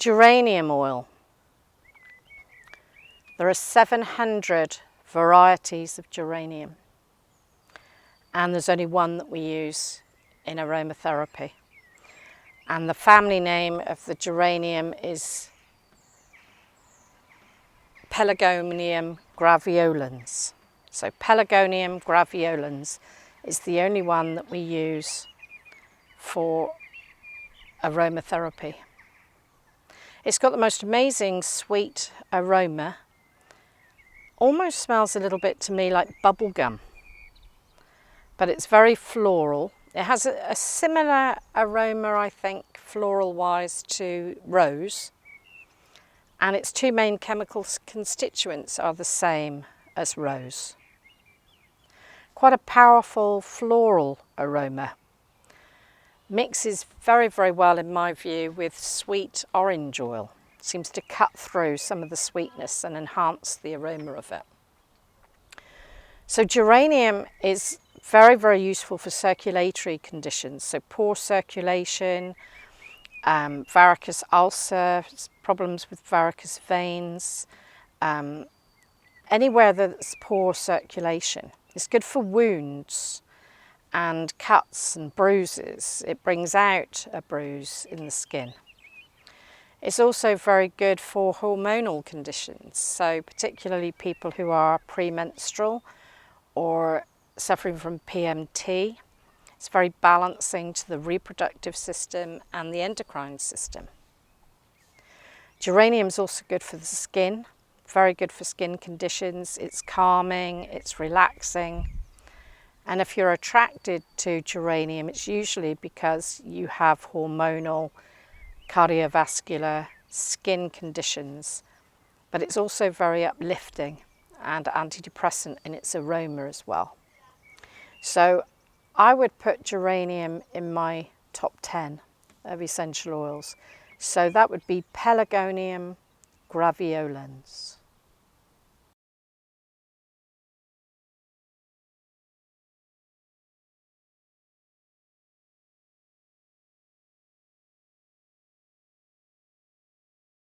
Geranium oil. There are 700 varieties of geranium, and there's only one that we use in aromatherapy. And the family name of the geranium is Pelargonium graveolens. So Pelargonium graveolens is the only one that we use for aromatherapy. It's got the most amazing sweet aroma. Almost smells a little bit to me like bubble gum, but it's very floral. It has a similar aroma, I think, floral wise to rose, and its two main chemical constituents are the same as rose. Quite a powerful floral aroma. Mixes very, very well, in my view, with sweet orange oil. Seems to cut through some of the sweetness and enhance the aroma of it. So geranium is very, very useful for circulatory conditions. So poor circulation, varicose ulcer, problems with varicose veins, anywhere that's poor circulation. It's good for wounds and cuts and bruises. It brings out a bruise in the skin. It's also very good for hormonal conditions, so particularly people who are premenstrual or suffering from PMT. It's very balancing to the reproductive system and the endocrine system. Geranium is also good for the skin, very good for skin conditions. It's calming, it's relaxing. And if you're attracted to geranium, it's usually because you have hormonal, cardiovascular, skin conditions. But it's also very uplifting and antidepressant in its aroma as well. So I would put geranium in my top 10 of essential oils. So that would be Pelargonium graveolens.